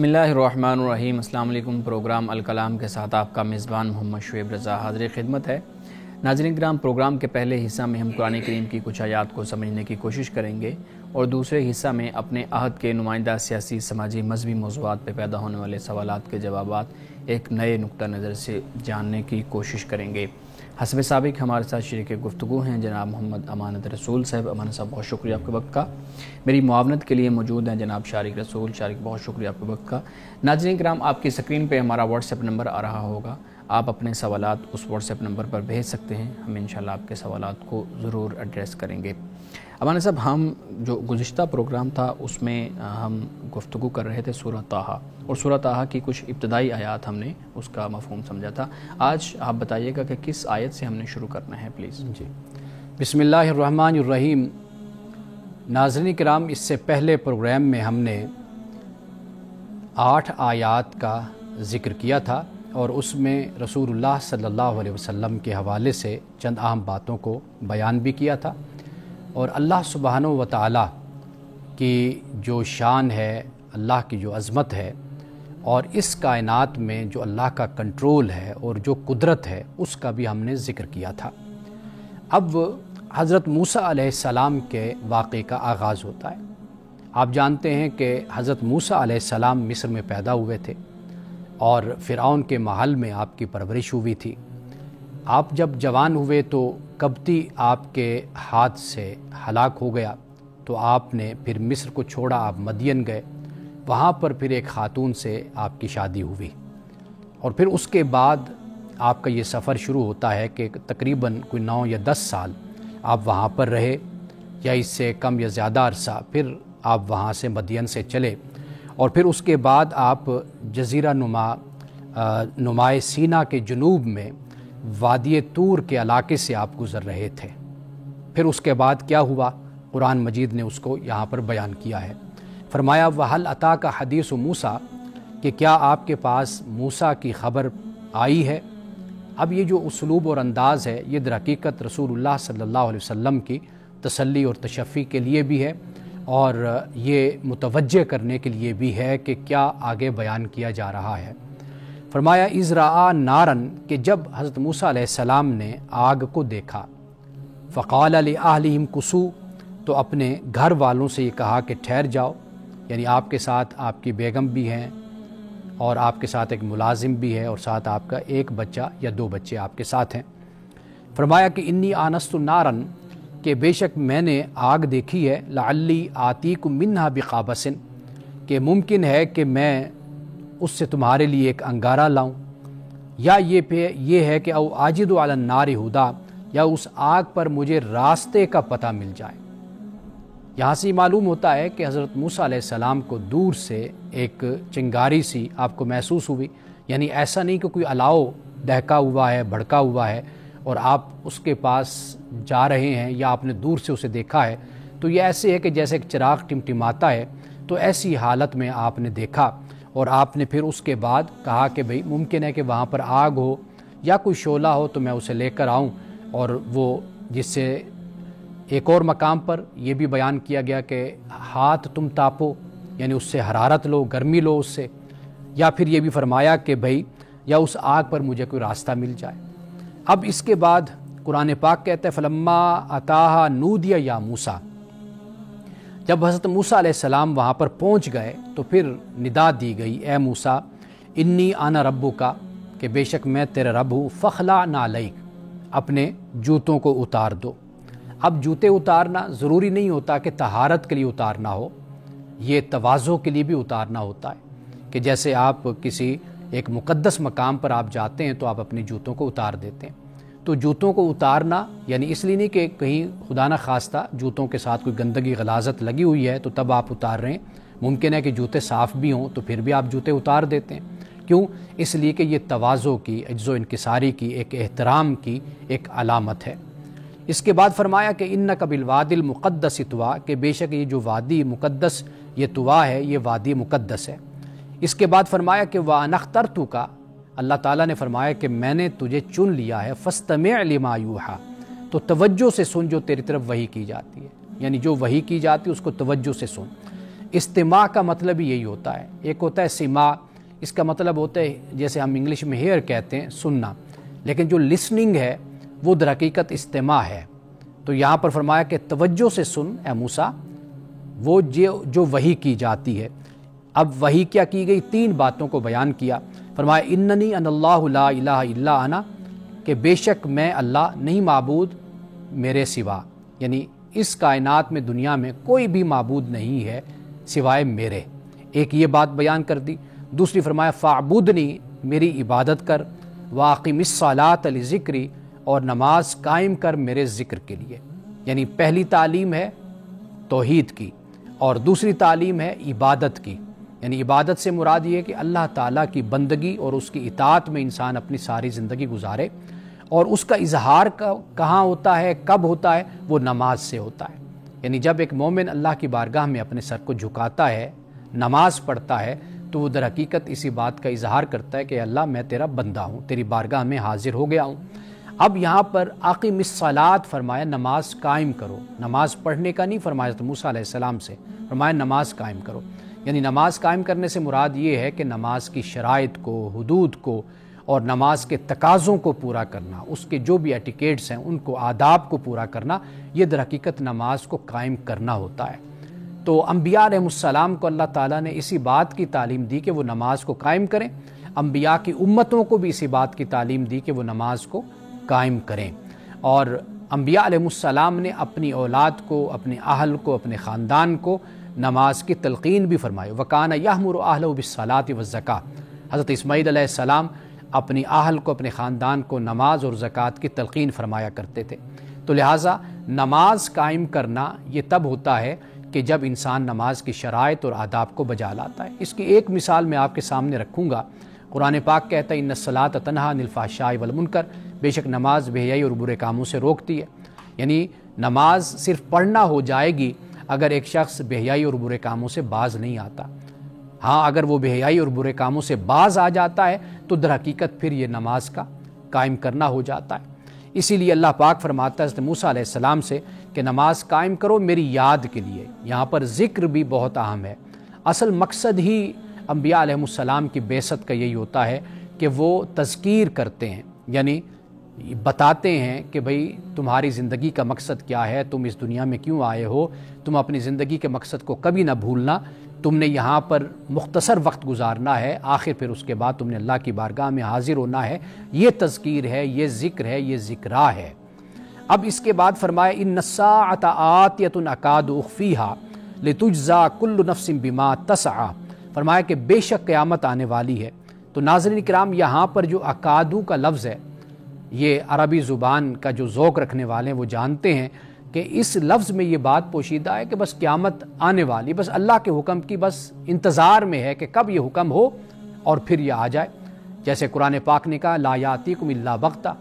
بسم اللہ الرحمن الرحیم۔ السلام علیکم۔ پروگرام الکلام کے ساتھ آپ کا میزبان محمد شعیب رضا حاضر خدمت ہے۔ ناظرین کرام، پروگرام کے پہلے حصہ میں ہم قرآن کریم کی کچھ آیات کو سمجھنے کی کوشش کریں گے اور دوسرے حصہ میں اپنے عہد کے نمائندہ سیاسی، سماجی، مذہبی موضوعات پہ پیدا ہونے والے سوالات کے جوابات ایک نئے نقطہ نظر سے جاننے کی کوشش کریں گے۔ حسب سابق ہمارے ساتھ شریک گفتگو ہیں جناب محمد امانت رسول صاحب۔ امانت صاحب بہت شکریہ آپ کے وقت کا۔ میری معاونت کے لیے موجود ہیں جناب شارق رسول۔ شارق بہت شکریہ آپ کے وقت کا۔ ناظرین کرام، آپ کی سکرین پہ ہمارا واٹس ایپ نمبر آ رہا ہوگا، آپ اپنے سوالات اس واٹس ایپ نمبر پر بھیج سکتے ہیں، ہم انشاءاللہ آپ کے سوالات کو ضرور ایڈریس کریں گے۔ امانت صاحب، ہم جو گزشتہ پروگرام تھا اس میں ہم گفتگو کر رہے تھے سورہ طٰہٰ، اور سورہ طٰہٰ کی کچھ ابتدائی آیات ہم نے اس کا مفہوم سمجھا تھا۔ آج آپ بتائیے گا کہ کس آیت سے ہم نے شروع کرنا ہے پلیز۔ جی، بسم اللہ الرحمن الرحیم۔ ناظرین کرام، اس سے پہلے پروگرام میں ہم نے 8 آیات کا ذکر کیا تھا اور اس میں رسول اللہ صلی اللہ علیہ وسلم کے حوالے سے چند اہم باتوں کو بیان بھی کیا تھا، اور اللہ سبحانہ و تعالیٰ کی جو شان ہے، اللہ کی جو عظمت ہے، اور اس کائنات میں جو اللہ کا کنٹرول ہے اور جو قدرت ہے، اس کا بھی ہم نے ذکر کیا تھا۔ اب حضرت موسیٰ علیہ السلام کے واقعے کا آغاز ہوتا ہے۔ آپ جانتے ہیں کہ حضرت موسیٰ علیہ السلام مصر میں پیدا ہوئے تھے اور فرعون کے محل میں آپ کی پرورش ہوئی تھی۔ آپ جب جوان ہوئے تو قبطی آپ کے ہاتھ سے ہلاک ہو گیا، تو آپ نے پھر مصر کو چھوڑا، آپ مدین گئے، وہاں پر پھر ایک خاتون سے آپ کی شادی ہوئی، اور پھر اس کے بعد آپ کا یہ سفر شروع ہوتا ہے کہ تقریباً کوئی 9 یا 10 سال آپ وہاں پر رہے، یا اس سے کم یا زیادہ عرصہ، پھر آپ وہاں سے مدین سے چلے، اور پھر اس کے بعد آپ جزیرہ نمائے سینا کے جنوب میں وادی طور کے علاقے سے آپ گزر رہے تھے۔ پھر اس کے بعد کیا ہوا، قرآن مجید نے اس کو یہاں پر بیان کیا ہے۔ فرمایا وَهَلْ أَتَاكَ حَدِيثُ موسیٰ، کہ کیا آپ کے پاس موسیٰ کی خبر آئی ہے۔ اب یہ جو اسلوب اور انداز ہے، یہ در حقیقت رسول اللہ صلی اللہ علیہ وسلم کی تسلی اور تشفی کے لیے بھی ہے، اور یہ متوجہ کرنے کے لیے بھی ہے کہ کیا آگے بیان کیا جا رہا ہے۔ فرمایا اِذْ رَأَىٰ نَارًا، کہ جب حضرت موسیٰ علیہ السلام نے آگ کو دیکھا، فَقَالَ لِأَهْلِهِمْ كُثُوا، تو اپنے گھر والوں سے یہ کہا کہ ٹھہر جاؤ، یعنی آپ کے ساتھ آپ کی بیگم بھی ہیں، اور آپ کے ساتھ ایک ملازم بھی ہے، اور ساتھ آپ کا ایک بچہ یا 2 بچے آپ کے ساتھ ہیں۔ فرمایا کہ انی آنست نارن، کہ بے شک میں نے آگ دیکھی ہے، لعلی آتیکم منہا بقابس، کہ ممکن ہے کہ میں اس سے تمہارے لیے ایک انگارہ لاؤں، یا یہ ہے کہ او آجد علی النار ہدا، یا اس آگ پر مجھے راستے کا پتہ مل جائے۔ یہاں سے معلوم ہوتا ہے کہ حضرت موسیٰ علیہ السلام کو دور سے ایک چنگاری سی آپ کو محسوس ہوئی، یعنی ایسا نہیں کہ کوئی الاؤ دہکا ہوا ہے، بھڑکا ہوا ہے اور آپ اس کے پاس جا رہے ہیں، یا آپ نے دور سے اسے دیکھا ہے، تو یہ ایسے ہے کہ جیسے ایک چراغ ٹمٹماتا ہے، تو ایسی حالت میں آپ نے دیکھا، اور آپ نے پھر اس کے بعد کہا کہ بھئی ممکن ہے کہ وہاں پر آگ ہو یا کوئی شعلہ ہو تو میں اسے لے کر آؤں، اور وہ جس سے ایک اور مقام پر یہ بھی بیان کیا گیا کہ ہاتھ تم تاپو، یعنی اس سے حرارت لو، گرمی لو اس سے، یا پھر یہ بھی فرمایا کہ بھئی یا اس آگ پر مجھے کوئی راستہ مل جائے۔ اب اس کے بعد قرآن پاک کہتا ہے فَلَمَّا أَتَاهَا نُودِيَ يَا موسیٰ، جب حضرت موسیٰ علیہ السلام وہاں پر پہنچ گئے تو پھر ندا دی گئی، اے موسیٰ انی انا ربک، کہ بے شک میں تیرا رب ہوں، فخلع نعلیک، اپنے جوتوں کو اتار دو۔ اب جوتے اتارنا ضروری نہیں ہوتا کہ طہارت کے لیے اتارنا ہو، یہ تواضع کے لیے بھی اتارنا ہوتا ہے، کہ جیسے آپ کسی ایک مقدس مقام پر آپ جاتے ہیں تو آپ اپنے جوتوں کو اتار دیتے ہیں، تو جوتوں کو اتارنا یعنی اس لیے نہیں کہ کہیں خدا نہ خواستہ جوتوں کے ساتھ کوئی گندگی غلاظت لگی ہوئی ہے تو تب آپ اتار رہے ہیں، ممکن ہے کہ جوتے صاف بھی ہوں تو پھر بھی آپ جوتے اتار دیتے ہیں۔ کیوں؟ اس لیے کہ یہ تواضع کی، عجز و انکساری کی، ایک احترام کی ایک علامت ہے۔ اس کے بعد فرمایا کہ انک بالوادی المقدس طوا، کہ بے شک یہ جو وادی مقدس یہ طوا ہے، یہ وادی مقدس ہے۔ اس کے بعد فرمایا کہ وَأَنَا اخْتَرْتُكَ، اللہ تعالیٰ نے فرمایا کہ میں نے تجھے چن لیا ہے، فَاسْتَمِعْ لِمَا يُوحَىٰ، تو توجہ سے سن جو تیری طرف وحی کی جاتی ہے، یعنی جو وحی کی جاتی ہے اس کو توجہ سے سن۔ استماع کا مطلب ہی یہی ہوتا ہے. ایک ہوتا ہے سماع، اس کا مطلب ہوتا ہے جیسے ہم انگلش میں ہیئر کہتے ہیں، سننا، لیکن جو لسننگ ہے وہ در حقیقت استماع ہے. تو یہاں پر فرمایا کہ توجہ سے سن اے موسیٰ وہ جو وحی کی جاتی ہے. اب وحی کیا کی گئی؟ 3 باتوں کو بیان کیا. فرمایا اننی ان اللہ لا الہ الا انا، کہ بے شک میں اللہ، نہیں معبود میرے سوا، یعنی اس کائنات میں دنیا میں کوئی بھی معبود نہیں ہے سوائے میرے. ایک یہ بات بیان کر دی. دوسری فرمایا فاعبدنی، میری عبادت کر، واقم الصلاۃ لذکری، اور نماز قائم کر میرے ذکر کے لیے. یعنی پہلی تعلیم ہے توحید کی اور دوسری تعلیم ہے عبادت کی. یعنی عبادت سے مراد یہ ہے کہ اللہ تعالیٰ کی بندگی اور اس کی اطاعت میں انسان اپنی ساری زندگی گزارے، اور اس کا اظہار کہاں ہوتا ہے، کب ہوتا ہے؟ وہ نماز سے ہوتا ہے. یعنی جب ایک مومن اللہ کی بارگاہ میں اپنے سر کو جھکاتا ہے، نماز پڑھتا ہے، تو وہ در حقیقت اسی بات کا اظہار کرتا ہے کہ اللہ میں تیرا بندہ ہوں، تیری بارگاہ میں حاضر ہو گیا ہوں. اب یہاں پر اقیم الصلاۃ فرمایا نماز قائم کرو. نماز پڑھنے کا نہیں فرمایا تو موسیٰ علیہ السلام سے، فرمایا نماز قائم کرو. یعنی نماز قائم کرنے سے مراد یہ ہے کہ نماز کی شرائط کو، حدود کو اور نماز کے تقاضوں کو پورا کرنا، اس کے جو بھی ایٹیکیٹس ہیں ان کو، آداب کو پورا کرنا، یہ در حقیقت نماز کو قائم کرنا ہوتا ہے. تو انبیاء علیہ السلام کو اللہ تعالیٰ نے اسی بات کی تعلیم دی کہ وہ نماز کو قائم کریں. انبیاء کی امتوں کو بھی اسی بات کی تعلیم دی کہ وہ نماز کو قائم کریں. اور انبیاء علیہ السلام نے اپنی اولاد کو، اپنے اہل کو، اپنے خاندان کو نماز کی تلقین بھی فرمائی. وَكَانَ يَأْمُرُ أَهْلَهُ بِالصَّلَاةِ وَالزَّكَاةِ. حضرت اسماعیل علیہ السلام اپنی اہل کو، اپنے خاندان کو نماز اور زکوٰۃ کی تلقین فرمایا کرتے تھے. تو لہٰذا نماز قائم کرنا یہ تب ہوتا ہے کہ جب انسان نماز کی شرائط اور آداب کو بجا لاتا ہے. اس کی ایک مثال میں آپ کے سامنے رکھوں گا. قرآن پاک کہتا ہے ان الصلاۃ تنہی عن الفحشاء والمنکر، بے شک نماز بے حیائی اور برے کاموں سے روکتی ہے. یعنی نماز صرف پڑھنا ہو جائے گی اگر ایک شخص بے حیائی اور برے کاموں سے باز نہیں آتا. ہاں اگر وہ بے حیائی اور برے کاموں سے باز آ جاتا ہے تو در حقیقت پھر یہ نماز کا قائم کرنا ہو جاتا ہے. اسی لیے اللہ پاک فرماتا ہے حضرت موسیٰ علیہ السلام سے کہ نماز قائم کرو میری یاد کے لیے. یہاں پر ذکر بھی بہت اہم ہے. اصل مقصد ہی انبیاء علیہ السلام کی بعثت کا یہی ہوتا ہے کہ وہ تذکیر کرتے ہیں، یعنی بتاتے ہیں کہ بھئی تمہاری زندگی کا مقصد کیا ہے، تم اس دنیا میں کیوں آئے ہو، تم اپنی زندگی کے مقصد کو کبھی نہ بھولنا، تم نے یہاں پر مختصر وقت گزارنا ہے، آخر پھر اس کے بعد تم نے اللہ کی بارگاہ میں حاضر ہونا ہے. یہ تذکیر ہے، یہ ذکر ہے، یہ ذکرہ ہے. اب اس کے بعد فرمایا ان الساعۃ آتیۃ اکاد اخفیہا لتجزا کل نفس بما تسعی. فرمایا کہ بے شک قیامت آنے والی ہے. تو ناظرین کرام یہاں پر جو اکادو کا لفظ ہے، یہ عربی زبان کا جو ذوق رکھنے والے ہیں وہ جانتے ہیں کہ اس لفظ میں یہ بات پوشیدہ ہے کہ بس قیامت آنے والی، بس اللہ کے حکم کی بس انتظار میں ہے کہ کب یہ حکم ہو اور پھر یہ آ جائے. جیسے قرآن پاک نے کہا لا یاتیکم الا بغتہ،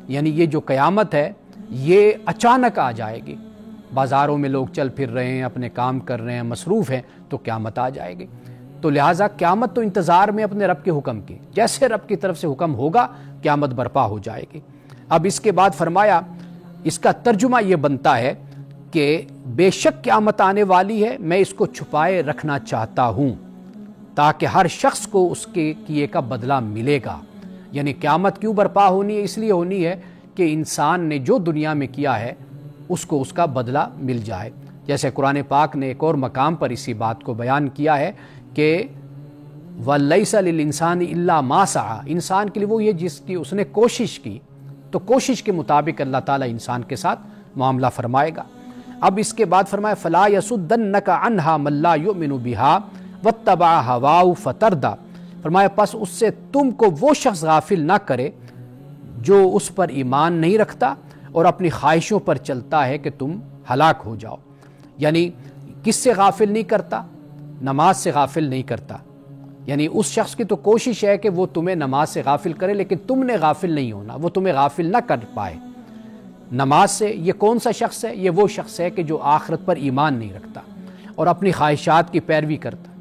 یعنی یہ جو قیامت ہے یہ اچانک آ جائے گی. بازاروں میں لوگ چل پھر رہے ہیں، اپنے کام کر رہے ہیں، مصروف ہیں، تو قیامت آ جائے گی. تو لہٰذا قیامت تو انتظار میں اپنے رب کے حکم کی، جیسے رب کی طرف سے حکم ہوگا قیامت برپا ہو جائے گی. اب اس کے بعد فرمایا اس کا ترجمہ یہ بنتا ہے کہ بے شک قیامت آنے والی ہے، میں اس کو چھپائے رکھنا چاہتا ہوں تاکہ ہر شخص کو اس کے کیے کا بدلہ ملے گا. یعنی قیامت کیوں برپا ہونی ہے؟ اس لیے ہونی ہے کہ انسان نے جو دنیا میں کیا ہے اس کو اس کا بدلہ مل جائے. جیسے قرآن پاک نے ایک اور مقام پر اسی بات کو بیان کیا ہے کہ وَلَيْسَ لِلْإِنسَانِ إِلَّا مَا سَعَى، انسان کے لیے وہ یہ جس کی اس نے کوشش کی، تو کوشش کے مطابق اللہ تعالیٰ انسان کے ساتھ معاملہ فرمائے گا. اب اس کے بعد فرمایا فَلَا يَسُدَّنَّكَ عَنْهَا مَن لَّا يُؤْمِنُ بِهَا وَاتَّبَعَ هَوَاهُ فَتَرْدَىٰ. فرمایا پس اس سے تم کو وہ شخص غافل نہ کرے جو اس پر ایمان نہیں رکھتا اور اپنی خواہشوں پر چلتا ہے کہ تم ہلاک ہو جاؤ. یعنی کس سے غافل نہیں کرتا؟ نماز سے غافل نہیں کرتا. یعنی اس شخص کی تو کوشش ہے کہ وہ تمہیں نماز سے غافل کرے، لیکن تم نے غافل نہیں ہونا، وہ تمہیں غافل نہ کر پائے نماز سے. یہ کون سا شخص ہے؟ یہ وہ شخص ہے کہ جو آخرت پر ایمان نہیں رکھتا اور اپنی خواہشات کی پیروی کرتا.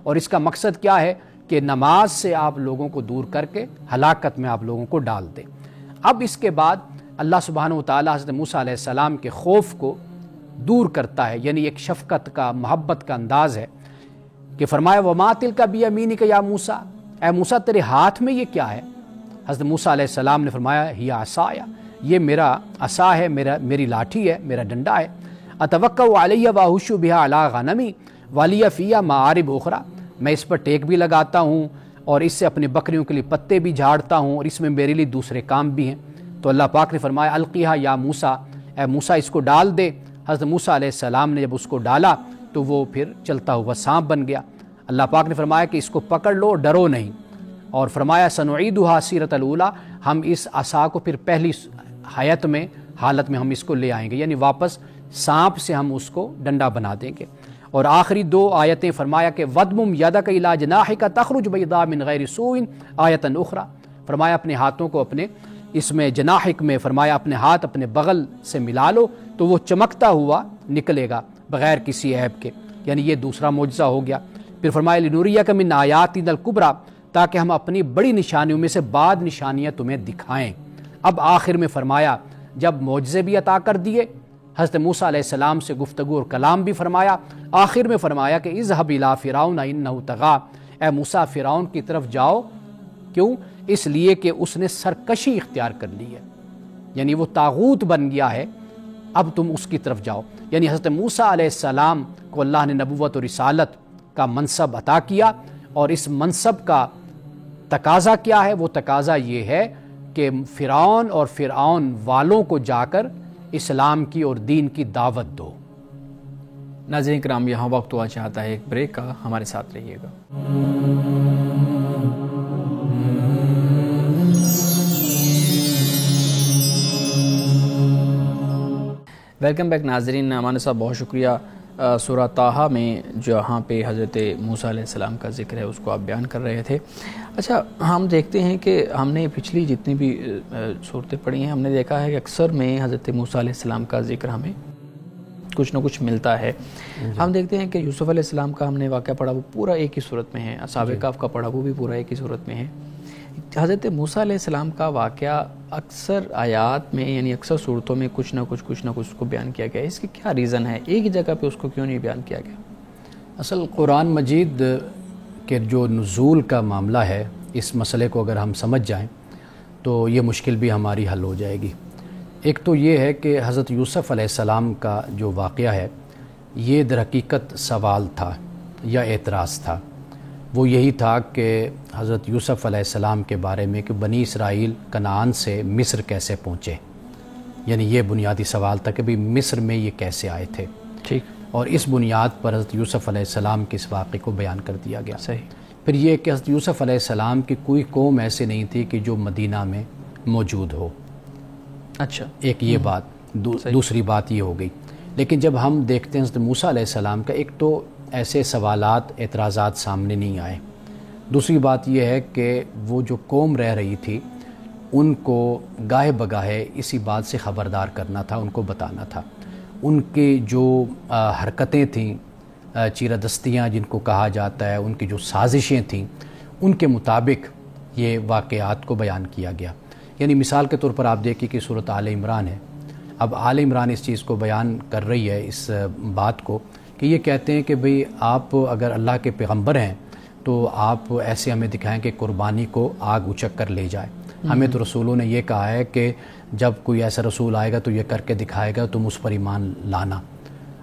اور اس کا مقصد کیا ہے کہ نماز سے آپ لوگوں کو دور کر کے ہلاکت میں آپ لوگوں کو ڈال دے. اب اس کے بعد اللہ سبحانہ و تعالیٰ حضرت موسیٰ علیہ السلام کے خوف کو دور کرتا ہے. یعنی ایک شفقت کا، محبت کا انداز ہے کہ فرمایا وما تلک بیمینک یا موسیٰ، اے موسیٰ تیرے ہاتھ میں یہ کیا ہے؟ حضرت موسیٰ علیہ السلام نے فرمایا ہی عصایا، یہ میرا عصا ہے، میری لاٹھی ہے، میرا ڈنڈا ہے۔ اتوکأ علیہ واہش بہا علی غنمی ولی فیہا معارب اخری، میں اس پر ٹیک بھی لگاتا ہوں اور اس سے اپنے بکریوں کے لیے پتے بھی جھاڑتا ہوں اور اس میں میرے لیے دوسرے کام بھی ہیں۔ تو اللہ پاک نے فرمایا القیہا یا موسیٰ، اے موسیٰ اس کو ڈال دے۔ حضرت موسیٰ علیہ السلام نے جب اس کو ڈالا تو وہ پھر چلتا ہوا سانپ بن گیا۔ اللہ پاک نے فرمایا کہ اس کو پکڑ لو، ڈرو نہیں، اور فرمایا سنعیدھا سیرۃ الاولیٰ، ہم اس عصا کو پھر پہلی حالت میں ہم اس کو لے آئیں گے، یعنی واپس سانپ سے ہم اس کو ڈنڈا بنا دیں گے۔ اور آخری 2 آیتیں فرمایا کہ وَضْمُمْ يَدَكَ إِلَىٰ جَنَاحِكَ تَخْرُجْ بَيْضَاءَ مِنْ غَيْرِ سُوءٍ آیَةً اخرى، فرمایا اپنے ہاتھوں کو اپنے اس میں جناحک میں، فرمایا اپنے ہاتھ اپنے بغل سے ملا لو تو وہ چمکتا ہوا نکلے گا بغیر کسی عیب کے، یعنی یہ دوسرا معجزہ ہو گیا۔ پھر فرمایا لِنُرِيَكَ مِنْ آيَاتِنَا الْكُبْرىٰ، تاکہ ہم اپنی بڑی نشانیوں میں سے بعض نشانیاں تمہیں دکھائیں۔ اب آخر میں فرمایا جب معجزے بھی عطا کر دیے، حضرت موسیٰ علیہ السلام سے گفتگو اور کلام بھی فرمایا، آخر میں فرمایا کہ اذهب الى فرعون انه طغى، اے موسیٰ فرعون کی طرف جاؤ، کیوں؟ اس لیے کہ اس نے سرکشی اختیار کر لی ہے، یعنی وہ طاغوت بن گیا ہے، اب تم اس کی طرف جاؤ۔ یعنی حضرت موسیٰ علیہ السلام کو اللہ نے نبوت اور رسالت کا منصب عطا کیا، اور اس منصب کا تقاضا کیا ہے؟ وہ تقاضا یہ ہے کہ فرعون اور فرعون والوں کو جا کر اسلام کی اور دین کی دعوت دو۔ ناظرین کرام، یہاں وقت ہوا چاہتا ہے ایک بریک کا، ہمارے ساتھ رہیے گا۔ ویلکم بیک ناظرین، امان صاحب بہت شکریہ۔ سورہ طٰہٰ میں جہاں پہ حضرت موسیٰ علیہ السلام کا ذکر ہے اس کو آپ بیان کر رہے تھے۔ اچھا، ہم دیکھتے ہیں کہ ہم نے پچھلی جتنی بھی صورتیں پڑھی ہیں، ہم نے دیکھا ہے کہ اکثر میں حضرت موسیٰ علیہ السلام کا ذکر ہمیں کچھ نہ کچھ ملتا ہے۔ ہم دیکھتے ہیں کہ یوسف علیہ السلام کا ہم نے واقعہ پڑھا، وہ پورا ایک ہی صورت میں ہے۔ اصحاب کہف کا پڑھا، وہ بھی پورا ایک ہی صورت میں ہے۔ حضرت موسیٰ علیہ السلام کا واقعہ اکثر آیات میں، یعنی اکثر صورتوں میں کچھ نہ کچھ اس کو بیان کیا گیا ہے۔ اس کی کیا ریزن ہے؟ ایک ہی جگہ پہ اس کو کیوں نہیں بیان کیا گیا؟ اصل قرآن مجید کے جو نزول کا معاملہ ہے، اس مسئلے کو اگر ہم سمجھ جائیں تو یہ مشکل بھی ہماری حل ہو جائے گی۔ ایک تو یہ ہے کہ حضرت یوسف علیہ السلام کا جو واقعہ ہے یہ در حقیقت سوال تھا یا اعتراض تھا۔ وہ یہی تھا کہ حضرت یوسف علیہ السلام کے بارے میں کہ بنی اسرائیل کنعان سے مصر کیسے پہنچے، یعنی یہ بنیادی سوال تھا کہ بھی مصر میں یہ کیسے آئے تھے۔ ٹھیک، اور اس بنیاد پر حضرت یوسف علیہ السلام کے اس واقعے کو بیان کر دیا گیا۔ صحیح۔ پھر یہ کہ حضرت یوسف علیہ السلام کی کوئی قوم ایسے نہیں تھی کہ جو مدینہ میں موجود ہو۔ اچھا، ایک یہ بات، دوسری بات یہ ہو گئی۔ لیکن جب ہم دیکھتے ہیں حضرت موسیٰ علیہ السلام کا، ایک تو ایسے سوالات اعتراضات سامنے نہیں آئے، دوسری بات یہ ہے کہ وہ جو قوم رہ رہی تھی ان کو گاہے بگاہے اسی بات سے خبردار کرنا تھا، ان کو بتانا تھا۔ ان کی جو حرکتیں تھیں، چیرہ دستیاں جن کو کہا جاتا ہے، ان کی جو سازشیں تھیں، ان کے مطابق یہ واقعات کو بیان کیا گیا۔ یعنی مثال کے طور پر آپ دیکھیں کہ سورۃ آل عمران ہے، اب آل عمران اس چیز کو بیان کر رہی ہے، اس بات کو کہ یہ کہتے ہیں کہ بھئی آپ اگر اللہ کے پیغمبر ہیں تو آپ ایسے ہمیں دکھائیں کہ قربانی کو آگ اچک کر لے جائے۔ ہمیں تو رسولوں نے یہ کہا ہے کہ جب کوئی ایسا رسول آئے گا تو یہ کر کے دکھائے گا، تم اس پر ایمان لانا۔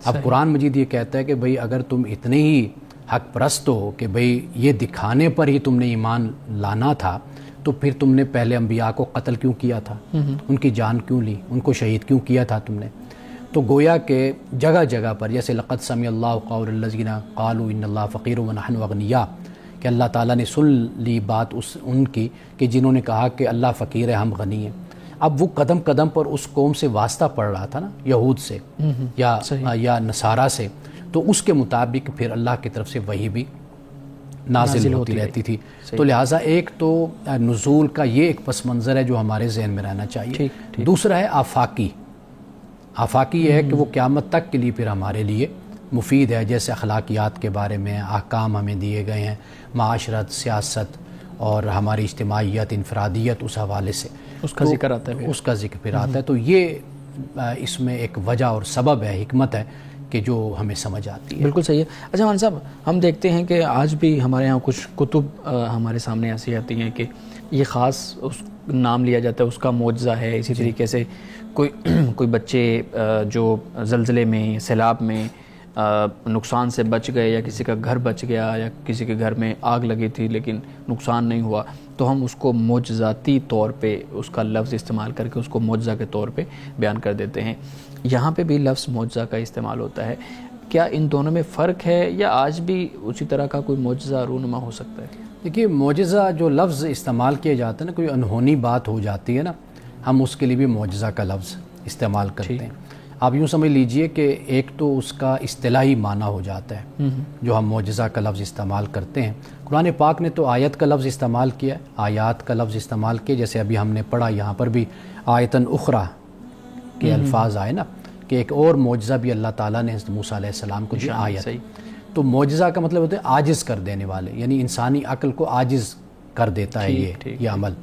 اب قرآن مجید یہ کہتا ہے کہ بھئی اگر تم اتنے ہی حق پرست ہو کہ بھئی یہ دکھانے پر ہی تم نے ایمان لانا تھا، تو پھر تم نے پہلے انبیاء کو قتل کیوں کیا تھا؟ ان کی جان کیوں لی؟ ان کو شہید کیوں کیا تھا تم نے؟ تو گویا کہ جگہ جگہ پر جیسے لقد سمع اللہ قول الذین قالوا ان اللہ فقیر ونحن اغنیاء، کہ اللہ تعالیٰ نے سن لی بات ان کی کہ جنہوں نے کہا کہ اللہ فقیر ہے، ہم غنی ہیں۔ اب وہ قدم قدم پر اس قوم سے واسطہ پڑ رہا تھا نا، یہود سے یا نصارہ سے، تو اس کے مطابق پھر اللہ کی طرف سے وحی بھی نازل ہوتی رہتی تھی۔ تو لہٰذا ایک تو نزول کا یہ ایک پس منظر ہے جو ہمارے ذہن میں رہنا چاہیے۔ دوسرا ہے آفاقی یہ ہے کہ وہ قیامت تک کے لیے پھر ہمارے لیے مفید ہے، جیسے اخلاقیات کے بارے میں احکام ہمیں دیے گئے ہیں، معاشرت، سیاست اور ہماری اجتماعیت، انفرادیت، اس حوالے سے اس کا ذکر آتا ہے، اس کا ذکر پھر آتا ہے۔ تو یہ اس میں ایک وجہ اور سبب ہے، حکمت ہے کہ جو ہمیں سمجھ آتی ہے۔ بالکل صحیح ہے۔ اچھا مولانا صاحب، ہم دیکھتے ہیں کہ آج بھی ہمارے یہاں کچھ کتب ہمارے سامنے ایسی آتی ہیں کہ یہ خاص اس نام لیا جاتا ہے اس کا معجزہ ہے، اسی طریقے سے کوئی بچے جو زلزلے میں، سیلاب میں نقصان سے بچ گئے، یا کسی کا گھر بچ گیا، یا کسی کے گھر میں آگ لگی تھی لیکن نقصان نہیں ہوا، تو ہم اس کو معجزاتی طور پہ اس کا لفظ استعمال کر کے اس کو معجزہ کے طور پہ بیان کر دیتے ہیں۔ یہاں پہ بھی لفظ معجزہ کا استعمال ہوتا ہے، کیا ان دونوں میں فرق ہے یا آج بھی اسی طرح کا کوئی معجزہ رونما ہو سکتا ہے؟ دیکھیے، معجزہ جو لفظ استعمال کیا جاتا ہے نا، کوئی انہونی بات ہو جاتی ہے نا، ہم اس کے لیے بھی معجزہ کا لفظ استعمال کرتے ہیں۔ آپ یوں سمجھ لیجئے کہ ایک تو اس کا اصطلاحی معنی ہو جاتا ہے جو ہم معجزہ کا لفظ استعمال کرتے ہیں۔ قرآن پاک نے تو آیت کا لفظ استعمال کیا، آیات کا لفظ استعمال کیا، جیسے ابھی ہم نے پڑھا یہاں پر بھی آیتن اخرى کے الفاظ آئے نا، کہ ایک اور معجزہ بھی اللہ تعالیٰ نے حضرت موسیٰ علیہ السلام کو دی، آیت۔ تو معجزہ کا مطلب ہوتا ہے عاجز کر دینے والے، یعنی انسانی عقل کو عاجز کر دیتا ہے یہ عمل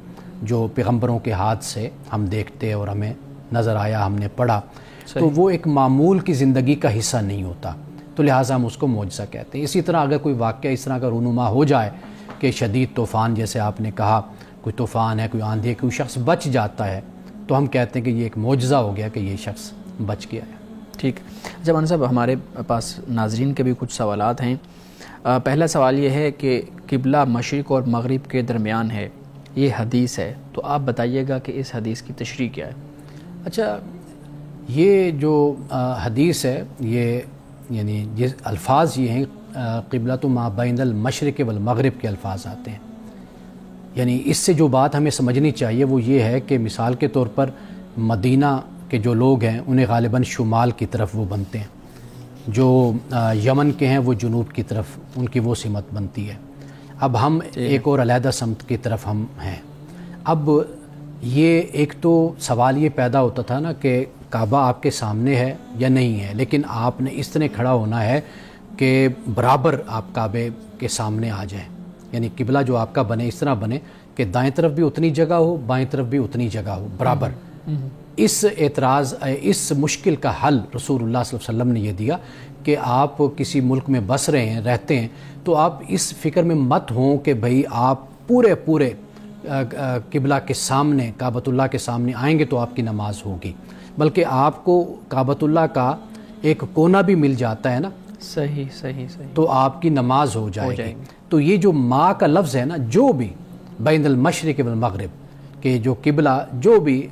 جو پیغمبروں کے ہاتھ سے ہم دیکھتے اور ہمیں نظر آیا، ہم نے پڑھا، تو وہ ایک معمول کی زندگی کا حصہ نہیں ہوتا، تو لہٰذا ہم اس کو معجزہ کہتے ہیں۔ اسی طرح اگر کوئی واقعہ اس طرح کا رونما ہو جائے کہ شدید طوفان، جیسے آپ نے کہا کوئی طوفان ہے، کوئی آندھی ہے، کوئی شخص بچ جاتا ہے، تو ہم کہتے ہیں کہ یہ ایک معجزہ ہو گیا کہ یہ شخص بچ گیا ہے۔ ٹھیک۔ اچھا مولانا صاحب، ہمارے پاس ناظرین کے بھی کچھ سوالات ہیں۔ پہلا سوال یہ ہے کہ قبلہ مشرق اور مغرب کے درمیان ہے، یہ حدیث ہے، تو آپ بتائیے گا کہ اس حدیث کی تشریح کیا ہے؟ اچھا، یہ جو حدیث ہے، یہ یعنی جس الفاظ یہ ہیں قبلۃ ما بین المشرق والمغرب کے الفاظ آتے ہیں، یعنی اس سے جو بات ہمیں سمجھنی چاہیے وہ یہ ہے کہ مثال کے طور پر مدینہ کے جو لوگ ہیں انہیں غالباً شمال کی طرف وہ بنتے ہیں، جو یمن کے ہیں وہ جنوب کی طرف ان کی وہ سمت بنتی ہے۔ اب ہم ایک اور علیحدہ سمت کی طرف ہم ہیں۔ اب یہ ایک تو سوال یہ پیدا ہوتا تھا نا کہ کعبہ آپ کے سامنے ہے یا نہیں ہے، لیکن آپ نے اس طرح کھڑا ہونا ہے کہ برابر آپ کعبے کے سامنے آ جائیں، یعنی قبلہ جو آپ کا بنے اس طرح بنے کہ دائیں طرف بھی اتنی جگہ ہو، بائیں طرف بھی اتنی جگہ ہو، برابر۔ اس اعتراض، اس مشکل کا حل رسول اللہ صلی اللہ علیہ وسلم نے یہ دیا کہ آپ کسی ملک میں بس رہے ہیں، رہتے ہیں، تو آپ اس فکر میں مت ہوں کہ بھئی آپ پورے قبلہ کے سامنے، کعبۃ اللہ کے سامنے آئیں گے تو آپ کی نماز ہوگی، بلکہ آپ کو کعبۃ اللہ کا ایک کونا بھی مل جاتا ہے نا، صحیح تو آپ کی نماز ہو جائے گی۔ تو یہ جو ما کا لفظ ہے نا، جو بھی بین المشرق والمغرب کہ جو قبلہ، جو بھی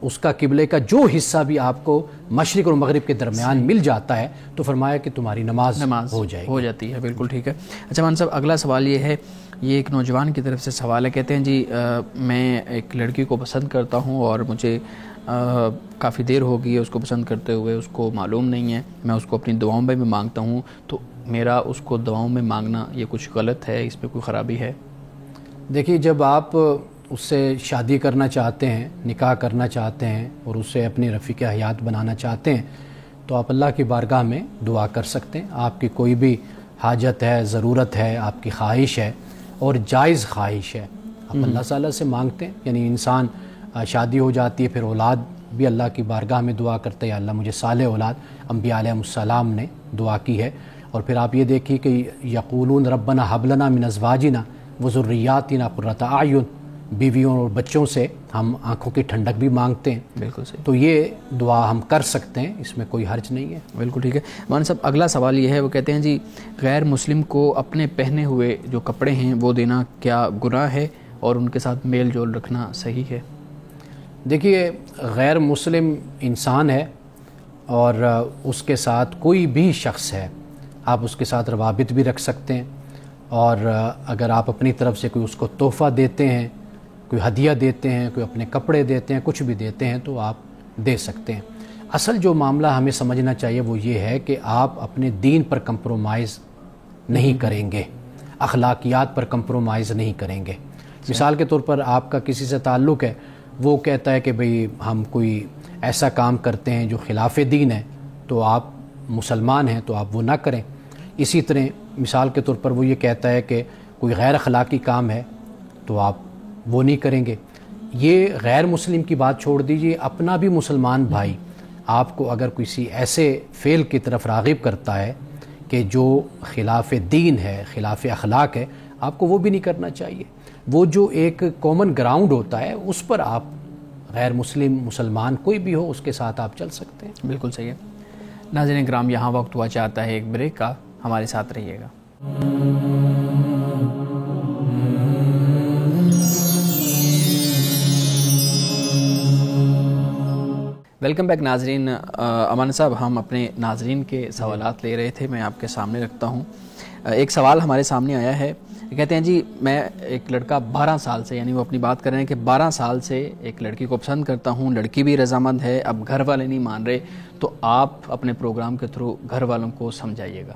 اس کا قبلے کا جو حصہ بھی آپ کو مشرق اور مغرب کے درمیان مل جاتا ہے تو فرمایا کہ تمہاری نماز ہو جاتی ہے۔ بالکل ٹھیک ہے۔ اچھا مولانا صاحب، اگلا سوال یہ ہے، یہ ایک نوجوان کی طرف سے سوال ہے، کہتے ہیں جی میں ایک لڑکی کو پسند کرتا ہوں اور مجھے کافی دیر ہو گئی ہے اس کو پسند کرتے ہوئے، اس کو معلوم نہیں ہے، میں اس کو اپنی دعاؤں میں بھی مانگتا ہوں، تو میرا اس کو دعاؤں میں مانگنا یہ کچھ غلط ہے، اس میں کوئی خرابی ہے؟ دیکھیے، جب آپ اس سے شادی کرنا چاہتے ہیں، نکاح کرنا چاہتے ہیں اور اسے اپنی رفیق حیات بنانا چاہتے ہیں تو آپ اللہ کی بارگاہ میں دعا کر سکتے ہیں۔ آپ کی کوئی بھی حاجت ہے، ضرورت ہے، آپ کی خواہش ہے اور جائز خواہش ہے، آپ اللہ تعالیٰ سے مانگتے ہیں۔ یعنی انسان شادی ہو جاتی ہے، پھر اولاد بھی اللہ کی بارگاہ میں دعا کرتے ہیں، اللہ مجھے صالح اولاد، انبیاء علیہ السلام نے دعا کی ہے۔ اور پھر آپ یہ دیکھیے کہ یقولون ربنا حب لنا من ازواجنا وذریاتنا قرۃ اعین، بیویوں اور بچوں سے ہم آنکھوں کی ٹھنڈک بھی مانگتے ہیں۔ بالکل صحیح۔ تو یہ دعا ہم کر سکتے ہیں، اس میں کوئی حرج نہیں ہے۔ بالکل ٹھیک ہے۔ مولانا صاحب، اگلا سوال یہ ہے، وہ کہتے ہیں جی غیر مسلم کو اپنے پہنے ہوئے جو کپڑے ہیں وہ دینا کیا گناہ ہے اور ان کے ساتھ میل جول رکھنا صحیح ہے؟ دیکھیے، غیر مسلم انسان ہے اور اس کے ساتھ کوئی بھی شخص ہے، آپ اس کے ساتھ روابط بھی رکھ سکتے ہیں، اور اگر آپ اپنی طرف سے کوئی اس کو تحفہ دیتے ہیں، کوئی ہدیہ دیتے ہیں، کوئی اپنے کپڑے دیتے ہیں، کچھ بھی دیتے ہیں تو آپ دے سکتے ہیں۔ اصل جو معاملہ ہمیں سمجھنا چاہیے وہ یہ ہے کہ آپ اپنے دین پر کمپرومائز نہیں کریں گے، اخلاقیات پر کمپرومائز نہیں کریں گے۔ مثال کے طور پر آپ کا کسی سے تعلق ہے، وہ کہتا ہے کہ بھئی ہم کوئی ایسا کام کرتے ہیں جو خلاف دین ہے، تو آپ مسلمان ہیں تو آپ وہ نہ کریں۔ اسی طرح مثال کے طور پر وہ یہ کہتا ہے کہ کوئی غیر اخلاقی کام ہے تو آپ وہ نہیں کریں گے۔ یہ غیر مسلم کی بات چھوڑ دیجئے، اپنا بھی مسلمان بھائی آپ کو اگر کسی ایسے فعل کی طرف راغب کرتا ہے کہ جو خلاف دین ہے، خلاف اخلاق ہے، آپ کو وہ بھی نہیں کرنا چاہیے۔ وہ جو ایک کامن گراؤنڈ ہوتا ہے اس پر آپ غیر مسلمان کوئی بھی ہو اس کے ساتھ آپ چل سکتے ہیں۔ بالکل صحیح ہے۔ ناظرین کرام، یہاں وقت ہوا چاہتا ہے ایک بریک کا، ہمارے ساتھ رہیے گا۔ ویلکم بیک ناظرین۔ امان صاحب، ہم اپنے ناظرین کے سوالات لے رہے تھے، میں آپ کے سامنے رکھتا ہوں۔ ایک سوال ہمارے سامنے آیا ہے، کہتے ہیں جی میں ایک لڑکا 12 سال سے، یعنی وہ اپنی بات کر رہے ہیں کہ 12 سال سے ایک لڑکی کو پسند کرتا ہوں، لڑکی بھی رضامند ہے، اب گھر والے نہیں مان رہے، تو آپ اپنے پروگرام کے تھرو گھر والوں کو سمجھائیے گا۔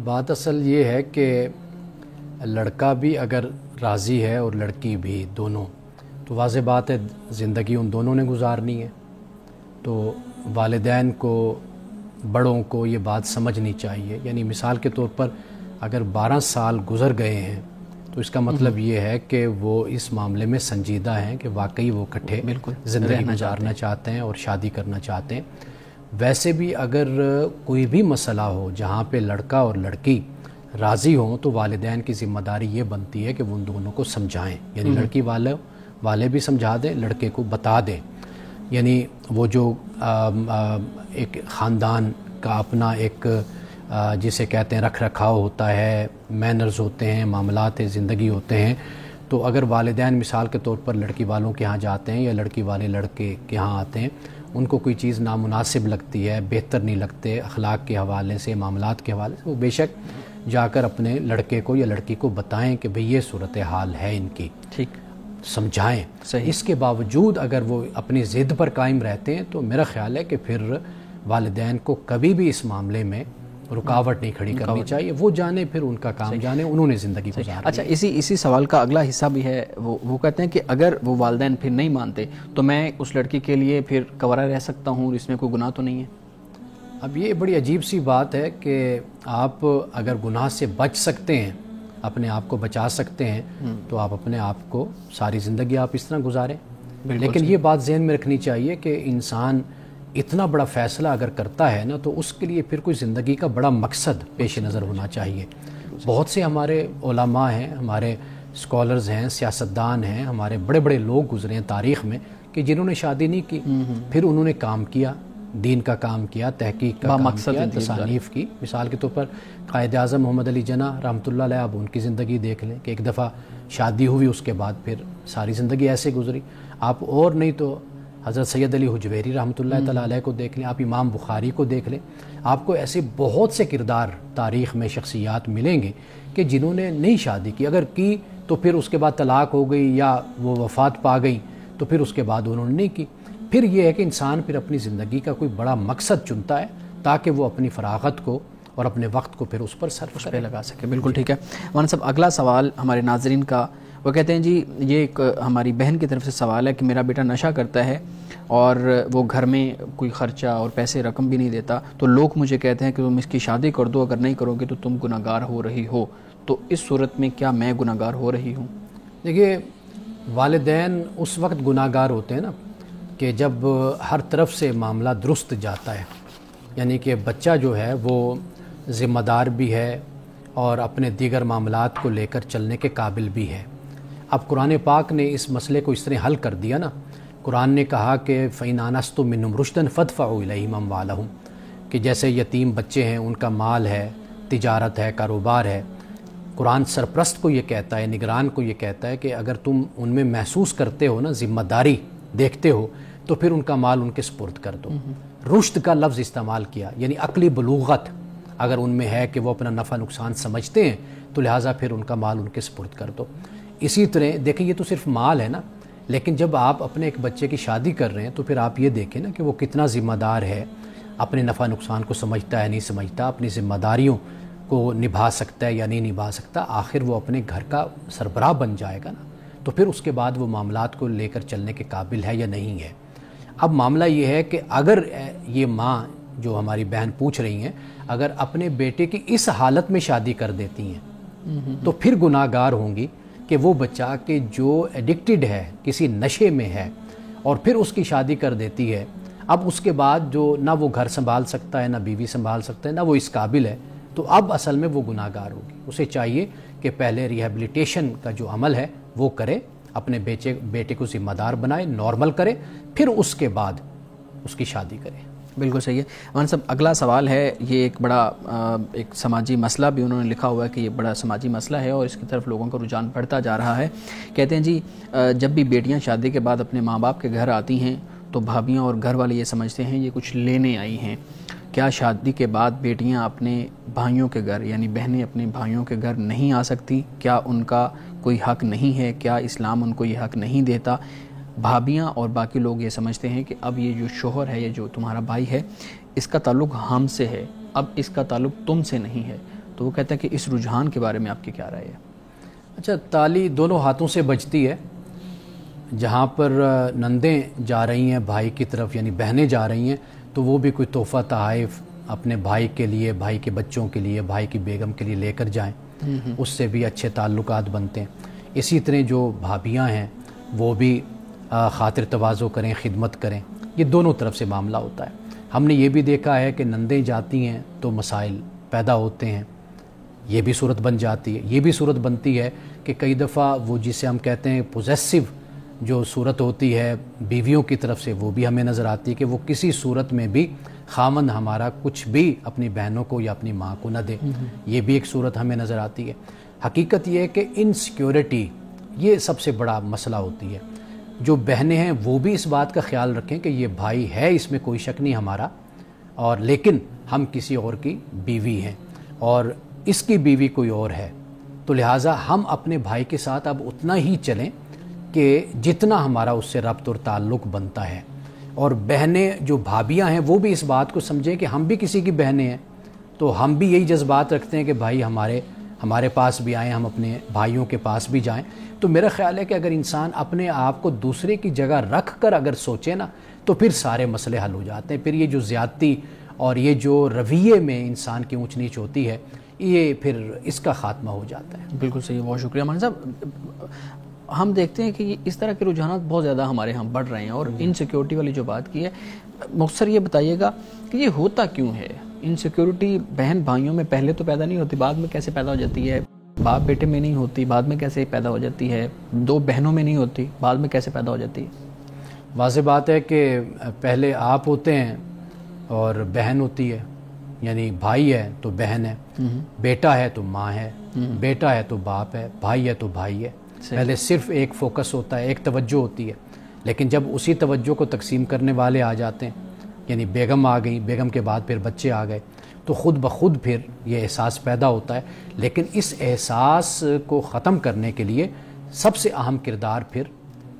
بات اصل یہ ہے کہ لڑکا بھی اگر راضی ہے اور لڑکی بھی، دونوں، تو واضح بات ہے زندگی ان دونوں نے گزارنی ہے۔ تو والدین کو، بڑوں کو یہ بات سمجھنی چاہیے۔ یعنی مثال کے طور پر اگر 12 سال گزر گئے ہیں تو اس کا مطلب یہ ہے کہ وہ اس معاملے میں سنجیدہ ہیں کہ واقعی وہ اکٹھے زندگی گزارنا چاہتے ہیں اور شادی کرنا چاہتے ہیں۔ ویسے بھی اگر کوئی بھی مسئلہ ہو جہاں پہ لڑکا اور لڑکی راضی ہوں تو والدین کی ذمہ داری یہ بنتی ہے کہ وہ ان دونوں کو سمجھائیں، یعنی لڑکی والے بھی سمجھا دیں، لڑکے کو بتا دیں۔ یعنی وہ جو ایک خاندان کا اپنا ایک جسے کہتے ہیں رکھ رکھاؤ ہوتا ہے، مینرز ہوتے ہیں، معاملات زندگی ہوتے ہیں، تو اگر والدین مثال کے طور پر لڑکی والوں کے ہاں جاتے ہیں یا لڑکی والے لڑکے کے ہاں آتے ہیں، ان کو کوئی چیز نامناسب لگتی ہے، بہتر نہیں لگتے اخلاق کے حوالے سے، معاملات کے حوالے سے، وہ بے شک جا کر اپنے لڑکے کو یا لڑکی کو بتائیں کہ بھئی یہ صورتحال ہے ان کی، ٹھیک، سمجھائیں۔ صحیح۔ اس کے باوجود اگر وہ اپنی ضد پر قائم رہتے ہیں تو میرا خیال ہے کہ پھر والدین کو کبھی بھی اس معاملے میں رکاوٹ نہیں کھڑی کرنی چاہیے۔ وہ جانے، پھر ان کا کام جانے، انہوں نے زندگی گزارنی۔ اچھا، اسی سوال کا اگلا حصہ بھی ہے، وہ کہتے ہیں کہ اگر وہ والدین پھر نہیں مانتے تو میں اس لڑکی کے لیے پھر گوارا رہ سکتا ہوں، اس میں کوئی گناہ تو نہیں ہے؟ اب یہ بڑی عجیب سی بات ہے کہ آپ اگر گناہ سے بچ سکتے ہیں، اپنے آپ کو بچا سکتے ہیں، تو آپ اپنے آپ کو ساری زندگی آپ اس طرح گزاریں۔ لیکن یہ بات ذہن میں رکھنی چاہیے کہ انسان اتنا بڑا فیصلہ اگر کرتا ہے نا تو اس کے لیے پھر کوئی زندگی کا بڑا مقصد پیش نظر ہونا چاہیے۔ بہت سے ہمارے علماء ہیں، ہمارے اسکالرز ہیں، سیاستدان ہیں، ہمارے بڑے بڑے لوگ گزرے ہیں تاریخ میں کہ جنہوں نے شادی نہیں کی، پھر انہوں نے کام کیا، دین کا کام کیا، تحقیق کا کام کیا، تصانیف کی۔ مثال کے طور پر قائد اعظم محمد علی جناح رحمۃ اللہ علیہ، آپ ان کی زندگی دیکھ لیں کہ ایک دفعہ شادی ہوئی، اس کے بعد پھر ساری زندگی ایسے گزری۔ آپ اور نہیں تو حضرت سید علی حجویری رحمۃ اللہ تعالیٰ علیہ کو دیکھ لیں، آپ امام بخاری کو دیکھ لیں، آپ کو ایسے بہت سے کردار تاریخ میں، شخصیات ملیں گے کہ جنہوں نے نہیں شادی کی، اگر کی تو پھر اس کے بعد طلاق ہو گئی یا وہ وفات پا گئی تو پھر اس کے بعد انہوں نے نہیں کی۔ پھر یہ ہے کہ انسان پھر اپنی زندگی کا کوئی بڑا مقصد چنتا ہے تاکہ وہ اپنی فراغت کو اور اپنے وقت کو پھر اس پر صرف پہ لگا سکے۔ بالکل ٹھیک ہے مولانا صاحب، اگلا سوال ہمارے ناظرین کا، وہ کہتے ہیں جی یہ ایک ہماری بہن کی طرف سے سوال ہے کہ میرا بیٹا نشہ کرتا ہے اور وہ گھر میں کوئی خرچہ اور پیسے رقم بھی نہیں دیتا، تو لوگ مجھے کہتے ہیں کہ تم اس کی شادی کر دو، اگر نہیں کرو گے تو تم گناہگار ہو رہی ہو، تو اس صورت میں کیا میں گناہگار ہو رہی ہوں؟ دیکھیے، والدین اس وقت گناہگار ہوتے ہیں نا کہ جب ہر طرف سے معاملہ درست جاتا ہے، یعنی کہ بچہ جو ہے وہ ذمہ دار بھی ہے اور اپنے دیگر معاملات کو لے کر چلنے کے قابل بھی ہے۔ اب قرآن پاک نے اس مسئلے کو اس طرح حل کر دیا نا، قرآن نے کہا کہ فَإِنْ آنَسْتُم مِّنْهُمْ رُشْدًا فَادْفَعُوا إِلَيْهِمْ أَمْوَالَهُمْ، کہ جیسے یتیم بچے ہیں، ان کا مال ہے، تجارت ہے، کاروبار ہے، قرآن سرپرست کو یہ کہتا ہے، نگران کو یہ کہتا ہے کہ اگر تم ان میں محسوس کرتے ہو نا ذمہ داری دیکھتے ہو تو پھر ان کا مال ان کے سپرد کر دو۔ رشد کا لفظ استعمال کیا، یعنی عقلی بلوغت اگر ان میں ہے کہ وہ اپنا نفع نقصان سمجھتے ہیں تو لہٰذا پھر ان کا مال ان کے سپرد کر دو۔ اسی طرح دیکھیں، یہ تو صرف مال ہے نا، لیکن جب آپ اپنے ایک بچے کی شادی کر رہے ہیں تو پھر آپ یہ دیکھیں نا کہ وہ کتنا ذمہ دار ہے، اپنے نفع نقصان کو سمجھتا ہے نہیں سمجھتا، اپنی ذمہ داریوں کو نبھا سکتا ہے یا نہیں نبھا سکتا، آخر وہ اپنے گھر کا سربراہ بن جائے گا نا، تو پھر اس کے بعد وہ معاملات کو لے کر چلنے کے قابل ہے یا نہیں ہے۔ اب معاملہ یہ ہے کہ اگر یہ ماں جو ہماری بہن پوچھ رہی ہیں اگر اپنے بیٹے کی اس حالت میں شادی کر دیتی ہیں تو پھر گناہ گار ہوں گی کہ وہ بچہ کہ جو ایڈکٹڈ ہے، کسی نشے میں ہے، اور پھر اس کی شادی کر دیتی ہے، اب اس کے بعد جو نہ وہ گھر سنبھال سکتا ہے، نہ بیوی سنبھال سکتا ہے، نہ وہ اس قابل ہے، تو اب اصل میں وہ گناہ گار ہوگی. اسے چاہیے کہ پہلے ریہیبلیٹیشن کا جو عمل ہے وہ کرے، اپنے بیٹے کو ذمہ دار بنائے، نارمل کرے، پھر اس کے بعد اس کی شادی کرے. بالکل صحیح ہے. مولانا صاحب اگلا سوال ہے، یہ ایک بڑا ایک سماجی مسئلہ بھی انہوں نے لکھا ہوا ہے کہ یہ بڑا سماجی مسئلہ ہے اور اس کی طرف لوگوں کا رجحان بڑھتا جا رہا ہے. کہتے ہیں جی جب بھی بیٹیاں شادی کے بعد اپنے ماں باپ کے گھر آتی ہیں تو بھابیاں اور گھر والے یہ سمجھتے ہیں یہ کچھ لینے آئی ہیں. کیا شادی کے بعد بیٹیاں اپنے بھائیوں کے گھر یعنی بہنیں اپنے بھائیوں کے گھر نہیں آ سکتی؟ کیا ان کا کوئی حق نہیں ہے؟ کیا اسلام ان کو یہ حق نہیں دیتا؟ بھابیاں اور باقی لوگ یہ سمجھتے ہیں کہ اب یہ جو شوہر ہے، یہ جو تمہارا بھائی ہے، اس کا تعلق ہم سے ہے، اب اس کا تعلق تم سے نہیں ہے. تو وہ کہتا ہے کہ اس رجحان کے بارے میں آپ کی کیا رائے ہے؟ اچھا، تالی دونوں ہاتھوں سے بجتی ہے. جہاں پر نندیں جا رہی ہیں بھائی کی طرف، یعنی بہنیں جا رہی ہیں، تو وہ بھی کوئی تحفہ تحائف اپنے بھائی کے لیے، بھائی کے بچوں کے لیے، بھائی کی بیگم کے لیے لے کر جائیں، اس سے بھی اچھے تعلقات بنتے ہیں. اسی طرح جو بھابیاں ہیں وہ بھی خاطر تواضع کریں، خدمت کریں. یہ دونوں طرف سے معاملہ ہوتا ہے. ہم نے یہ بھی دیکھا ہے کہ نندیں جاتی ہیں تو مسائل پیدا ہوتے ہیں، یہ بھی صورت بن جاتی ہے. یہ بھی صورت بنتی ہے کہ کئی دفعہ وہ جسے ہم کہتے ہیں پوزیسو جو صورت ہوتی ہے بیویوں کی طرف سے، وہ بھی ہمیں نظر آتی ہے کہ وہ کسی صورت میں بھی خامند ہمارا کچھ بھی اپنی بہنوں کو یا اپنی ماں کو نہ دے. یہ بھی ایک صورت ہمیں نظر آتی ہے. حقیقت یہ ہے کہ انسیکیورٹی یہ سب سے بڑا مسئلہ ہوتی ہے. جو بہنیں ہیں وہ بھی اس بات کا خیال رکھیں کہ یہ بھائی ہے، اس میں کوئی شک نہیں ہمارا، اور لیکن ہم کسی اور کی بیوی ہیں اور اس کی بیوی کوئی اور ہے، تو لہٰذا ہم اپنے بھائی کے ساتھ اب اتنا ہی چلیں کہ جتنا ہمارا اس سے ربط اور تعلق بنتا ہے. اور بہنیں جو بھابیاں ہیں وہ بھی اس بات کو سمجھیں کہ ہم بھی کسی کی بہنیں ہیں، تو ہم بھی یہی جذبات رکھتے ہیں کہ بھائی ہمارے پاس بھی آئیں، ہم اپنے بھائیوں کے پاس بھی جائیں. تو میرا خیال ہے کہ اگر انسان اپنے آپ کو دوسرے کی جگہ رکھ کر اگر سوچے نا تو پھر سارے مسئلے حل ہو جاتے ہیں. پھر یہ جو زیادتی اور یہ جو رویے میں انسان کی اونچ نیچ ہوتی ہے، یہ پھر اس کا خاتمہ ہو جاتا ہے. بالکل صحیح، بہت شکریہ مولانا صاحب. ہم دیکھتے ہیں کہ اس طرح کے رجحانات بہت زیادہ ہمارے ہاں بڑھ رہے ہیں، اور انسیکیورٹی والی جو بات کی ہے، مختصر یہ بتائیے گا کہ یہ ہوتا کیوں ہے؟ انسیکیورٹی بہن بھائیوں میں پہلے تو پیدا نہیں ہوتی، بعد میں کیسے پیدا ہو جاتی ہے؟ باپ بیٹے میں نہیں ہوتی، بعد میں کیسے پیدا ہو جاتی ہے؟ دو بہنوں میں نہیں ہوتی، بعد میں کیسے پیدا ہو جاتی ہے؟ واضح بات ہے کہ پہلے آپ ہوتے ہیں اور بہن ہوتی ہے، یعنی بھائی ہے تو بہن ہے، بیٹا ہے تو ماں ہے، بیٹا ہے تو باپ ہے، بھائی ہے تو بھائی ہے. پہلے صرف ایک فوکس ہوتا ہے، ایک توجہ ہوتی ہے، لیکن جب اسی توجہ کو تقسیم کرنے والے آ جاتے ہیں، یعنی بیگم آ گئی، بیگم کے بعد پھر بچے آ گئے، تو خود بخود پھر یہ احساس پیدا ہوتا ہے. لیکن اس احساس کو ختم کرنے کے لیے سب سے اہم کردار پھر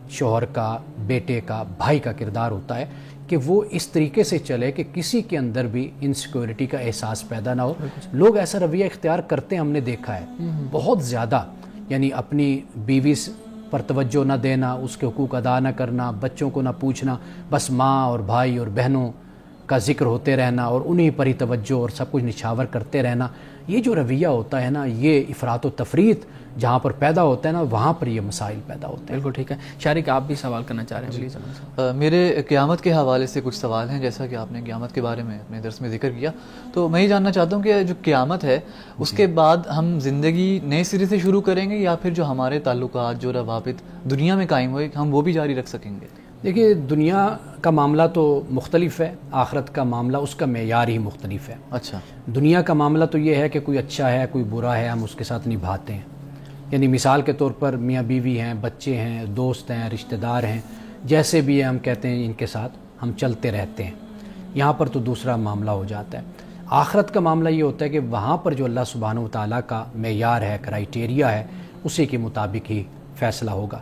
شوہر کا، بیٹے کا، بھائی کا کردار ہوتا ہے کہ وہ اس طریقے سے چلے کہ کسی کے اندر بھی انسیکیورٹی کا احساس پیدا نہ ہو. لوگ ایسا رویہ اختیار کرتے ہیں، ہم نے دیکھا ہے بہت زیادہ، یعنی اپنی بیوی پر توجہ نہ دینا، اس کے حقوق ادا نہ کرنا، بچوں کو نہ پوچھنا، بس ماں اور بھائی اور بہنوں کا ذکر ہوتے رہنا اور انہی پر ہی توجہ اور سب کچھ نچھاور کرتے رہنا. یہ جو رویہ ہوتا ہے نا، یہ افراط و تفریط جہاں پر پیدا ہوتا ہے نا، وہاں پر یہ مسائل پیدا ہوتے ہیں. بالکل ٹھیک ہے. شارق آپ بھی سوال کرنا چاہ رہے ہیں؟ پلیز. میرے قیامت کے حوالے سے کچھ سوال ہیں. جیسا کہ آپ نے قیامت کے بارے میں اپنے درس میں ذکر کیا، تو میں یہ جاننا چاہتا ہوں کہ جو قیامت ہے اس کے بعد ہم زندگی نئے سرے سے شروع کریں گے، یا پھر جو ہمارے تعلقات، جو روابط دنیا میں قائم ہوئے، ہم وہ بھی جاری رکھ سکیں گے؟ دیکھیے، دنیا کا معاملہ تو مختلف ہے، آخرت کا معاملہ اس کا معیار ہی مختلف ہے. اچھا. دنیا کا معاملہ تو یہ ہے کہ کوئی اچھا ہے کوئی برا ہے، ہم اس کے ساتھ نبھاتے ہیں. یعنی مثال کے طور پر میاں بیوی ہیں، بچے ہیں، دوست ہیں، رشتہ دار ہیں، جیسے بھی ہیں ہم کہتے ہیں ان کے ساتھ ہم چلتے رہتے ہیں. یہاں پر تو دوسرا معاملہ ہو جاتا ہے. آخرت کا معاملہ یہ ہوتا ہے کہ وہاں پر جو اللہ سبحانہ و تعالیٰ کا معیار ہے، کرائیٹیریا ہے، اسی کے مطابق ہی فیصلہ ہوگا.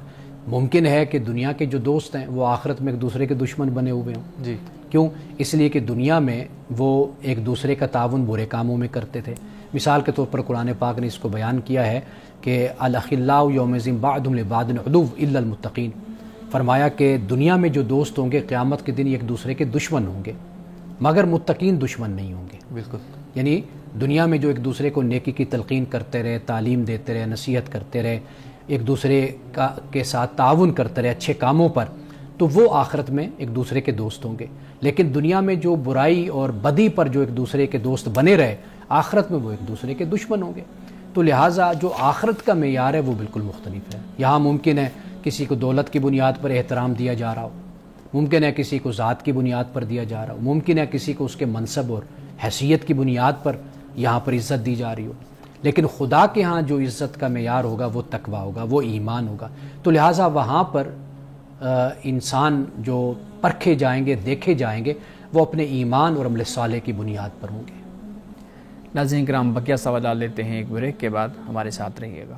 ممکن ہے کہ دنیا کے جو دوست ہیں وہ آخرت میں ایک دوسرے کے دشمن بنے ہوئے ہوں. جی. کیوں؟ اس لیے کہ دنیا میں وہ ایک دوسرے کا تعاون برے کاموں میں کرتے تھے. مثال کے طور پر قرآن پاک نے اس کو بیان کیا ہے کہ الاخلاء یومئذ بعضهم لبعض عدو الا المتقین. فرمایا کہ دنیا میں جو دوست ہوں گے قیامت کے دن ایک دوسرے کے دشمن ہوں گے، مگر متقین دشمن نہیں ہوں گے. بالکل. یعنی دنیا میں جو ایک دوسرے کو نیکی کی تلقین کرتے رہے، تعلیم دیتے رہے، نصیحت کرتے رہے، ایک دوسرے کے ساتھ تعاون کرتے رہے اچھے کاموں پر، تو وہ آخرت میں ایک دوسرے کے دوست ہوں گے. لیکن دنیا میں جو برائی اور بدی پر جو ایک دوسرے کے دوست بنے رہے, آخرت میں وہ ایک دوسرے کے دشمن ہوں گے. تو لہٰذا جو آخرت کا معیار ہے وہ بالکل مختلف ہے. یہاں ممکن ہے کسی کو دولت کی بنیاد پر احترام دیا جا رہا ہو, ممکن ہے کسی کو ذات کی بنیاد پر دیا جا رہا ہو, ممکن ہے کسی کو اس کے منصب اور حیثیت کی بنیاد پر یہاں پر عزت دی جا رہی ہو. لیکن خدا کے ہاں جو عزت کا معیار ہوگا وہ تقویٰ ہوگا, وہ ایمان ہوگا. تو لہٰذا وہاں پر انسان جو پرکھے جائیں گے, دیکھے جائیں گے, وہ اپنے ایمان اور عمل صالح کی بنیاد پر ہوں گے. ناظرین کرام, بقیہ سوالات لیتے ہیں ایک بریک کے بعد, ہمارے ساتھ رہیے گا.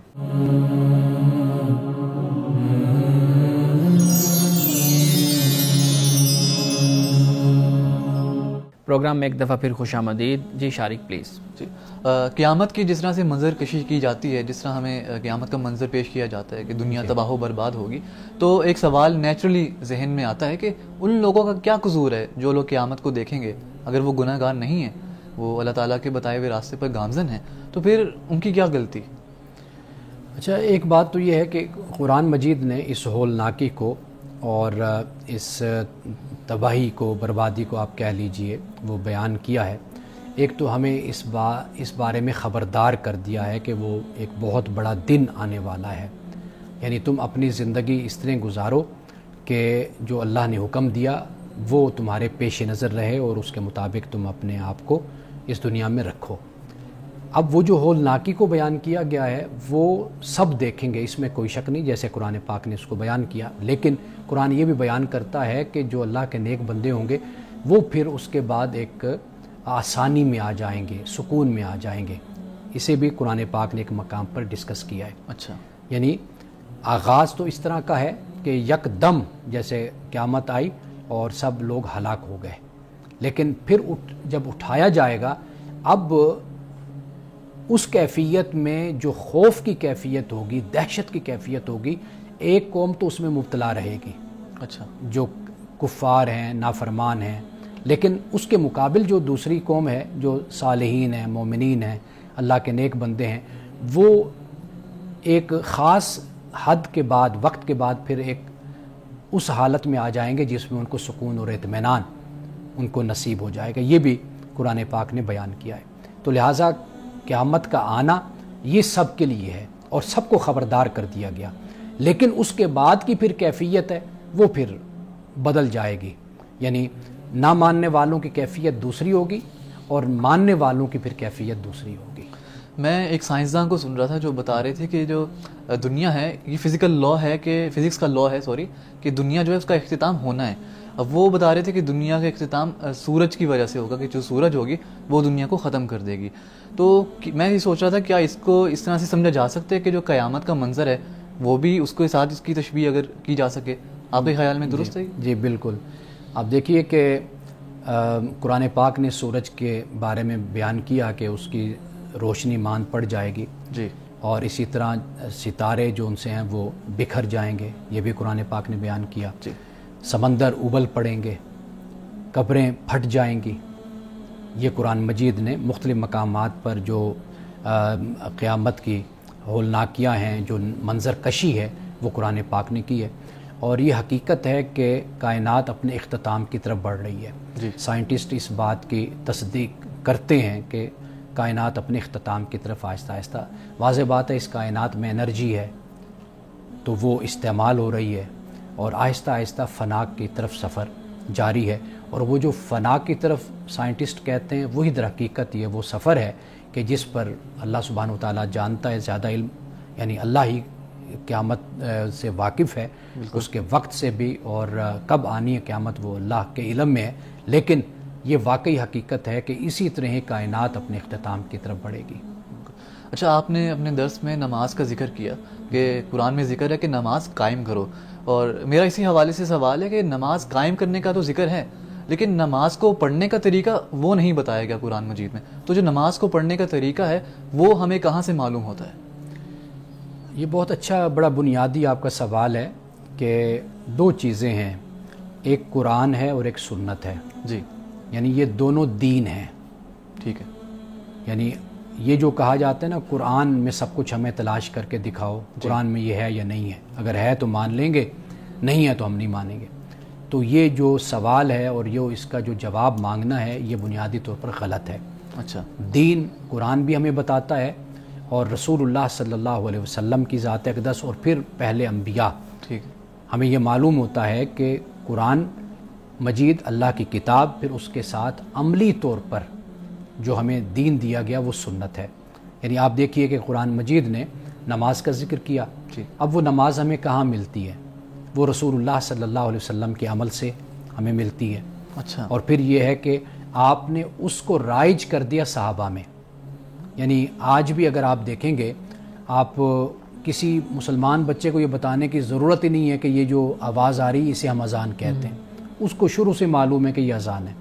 پروگرام میں ایک دفعہ پھر خوش آمدید. جی شارق پلیز. جی, قیامت کی جس طرح سے منظر کشی کی جاتی ہے, جس طرح ہمیں قیامت کا منظر پیش کیا جاتا ہے کہ دنیا تباہ و برباد ہوگی, تو ایک سوال نیچرلی ذہن میں آتا ہے کہ ان لوگوں کا کیا قصور ہے جو لوگ قیامت کو دیکھیں گے؟ اگر وہ گناہ گار نہیں ہیں, وہ اللہ تعالیٰ کے بتائے ہوئے راستے پر گامزن ہیں, تو پھر ان کی کیا غلطی؟ اچھا, ایک بات تو یہ ہے کہ قرآن مجید نے اس ہولناکی کو اور اس تباہی کو, بربادی کو آپ کہہ لیجئے, وہ بیان کیا ہے. ایک تو ہمیں اس بارے میں خبردار کر دیا ہے کہ وہ ایک بہت بڑا دن آنے والا ہے. یعنی تم اپنی زندگی اس طرح گزارو کہ جو اللہ نے حکم دیا وہ تمہارے پیش نظر رہے اور اس کے مطابق تم اپنے آپ کو اس دنیا میں رکھو. اب وہ جو ہولناکی کو بیان کیا گیا ہے وہ سب دیکھیں گے, اس میں کوئی شک نہیں, جیسے قرآن پاک نے اس کو بیان کیا. لیکن قرآن یہ بھی بیان کرتا ہے کہ جو اللہ کے نیک بندے ہوں گے وہ پھر اس کے بعد ایک آسانی میں آ جائیں گے, سکون میں آ جائیں گے. اسے بھی قرآن پاک نے ایک مقام پر ڈسکس کیا ہے. اچھا, یعنی آغاز تو اس طرح کا ہے کہ یک دم جیسے قیامت آئی اور سب لوگ ہلاک ہو گئے, لیکن پھر جب اٹھایا جائے گا, اب اس کیفیت میں جو خوف کی کیفیت ہوگی, دہشت کی کیفیت ہوگی, ایک قوم تو اس میں مبتلا رہے گی. اچھا, جو کفار ہیں, نافرمان ہیں, لیکن اس کے مقابل جو دوسری قوم ہے جو صالحین ہیں, مومنین ہیں, اللہ کے نیک بندے ہیں, وہ ایک خاص حد کے بعد, وقت کے بعد پھر ایک اس حالت میں آ جائیں گے جس میں ان کو سکون اور اطمینان ان کو نصیب ہو جائے گا. یہ بھی قرآن پاک نے بیان کیا ہے. تو لہٰذا قیامت کا آنا یہ سب کے لیے ہے اور سب کو خبردار کر دیا گیا. لیکن اس کے بعد کی پھر کیفیت ہے وہ پھر بدل جائے گی. یعنی نہ ماننے والوں کی کیفیت دوسری ہوگی اور ماننے والوں کی پھر کیفیت دوسری ہوگی. میں ایک سائنسداں کو سن رہا تھا جو بتا رہے تھے کہ جو دنیا ہے یہ فزیکل لا ہے, کہ فزکس کا لا ہے کہ دنیا جو ہے اس کا اختتام ہونا ہے. اب وہ بتا رہے تھے کہ دنیا کا اختتام سورج کی وجہ سے ہوگا, کہ جو سورج ہوگی وہ دنیا کو ختم کر دے گی. تو میں یہ سوچ رہا تھا کیا اس کو اس طرح سے سمجھا جا سکتا ہے کہ جو قیامت کا منظر ہے وہ بھی اس کے ساتھ اس کی تشبیہ اگر کی جا سکے, آپ کے خیال میں درست ہے؟ جی بالکل. آپ دیکھیے کہ قرآن پاک نے سورج کے بارے میں بیان کیا کہ اس کی روشنی ماند پڑ جائے گی. جی, اور اسی طرح ستارے جو ان سے ہیں وہ بکھر جائیں گے, یہ بھی قرآن پاک نے بیان کیا. جی, سمندر ابل پڑیں گے, قبریں پھٹ جائیں گی. یہ قرآن مجید نے مختلف مقامات پر جو قیامت کی ہولناکیاں ہیں, جو منظر کشی ہے, وہ قرآن پاک نے کی ہے. اور یہ حقیقت ہے کہ کائنات اپنے اختتام کی طرف بڑھ رہی ہے. جی, سائنٹسٹ اس بات کی تصدیق کرتے ہیں کہ کائنات اپنے اختتام کی طرف آہستہ آہستہ, واضح بات ہے اس کائنات میں انرجی ہے تو وہ استعمال ہو رہی ہے اور آہستہ آہستہ فنا کی طرف سفر جاری ہے. اور وہ جو فنا کی طرف سائنٹسٹ کہتے ہیں وہی در حقیقت یہ وہ سفر ہے کہ جس پر اللہ سبحانہ وتعالیٰ جانتا ہے, زیادہ علم, یعنی اللہ ہی قیامت سے واقف ہے, اس کے وقت سے بھی, اور کب آنی ہے قیامت وہ اللہ کے علم میں ہے. لیکن یہ واقعی حقیقت ہے کہ اسی طرح ہی کائنات اپنے اختتام کی طرف بڑھے گی. اچھا, آپ نے اپنے درس میں نماز کا ذکر کیا کہ قرآن میں ذکر ہے کہ نماز قائم کرو, اور میرا اسی حوالے سے سوال ہے کہ نماز قائم کرنے کا تو ذکر ہے لیکن نماز کو پڑھنے کا طریقہ وہ نہیں بتایا گیا قرآن مجید میں. تو جو نماز کو پڑھنے کا طریقہ ہے وہ ہمیں کہاں سے معلوم ہوتا ہے؟ یہ بہت اچھا بڑا بنیادی آپ کا سوال ہے کہ دو چیزیں ہیں, ایک قرآن ہے اور ایک سنت ہے. جی, یعنی یہ دونوں دین ہیں. ٹھیک ہے. یعنی یہ جو کہا جاتا ہے نا قرآن میں سب کچھ ہمیں تلاش کر کے دکھاؤ, قرآن میں یہ ہے یا نہیں ہے, اگر ہے تو مان لیں گے, نہیں ہے تو ہم نہیں مانیں گے. تو یہ جو سوال ہے اور یہ اس کا جو جواب مانگنا ہے یہ بنیادی طور پر غلط ہے۔ اچھا، دین قرآن بھی ہمیں بتاتا ہے اور رسول اللہ صلی اللہ علیہ وسلم کی ذات اقدس اور پھر پہلے انبیاء، ٹھیک ہے، ہمیں یہ معلوم ہوتا ہے کہ قرآن مجید اللہ کی کتاب، پھر اس کے ساتھ عملی طور پر جو ہمیں دین دیا گیا وہ سنت ہے۔ یعنی آپ دیکھیے کہ قرآن مجید نے نماز کا ذکر کیا، اب وہ نماز ہمیں کہاں ملتی ہے؟ وہ رسول اللہ صلی اللہ علیہ وسلم کے عمل سے ہمیں ملتی ہے۔ اچھا، اور پھر یہ ہے کہ آپ نے اس کو رائج کر دیا صحابہ میں۔ یعنی آج بھی اگر آپ دیکھیں گے، آپ کسی مسلمان بچے کو یہ بتانے کی ضرورت ہی نہیں ہے کہ یہ جو آواز آ رہی ہے اسے ہم اذان کہتے ہیں، اس کو شروع سے معلوم ہے کہ یہ اذان ہے۔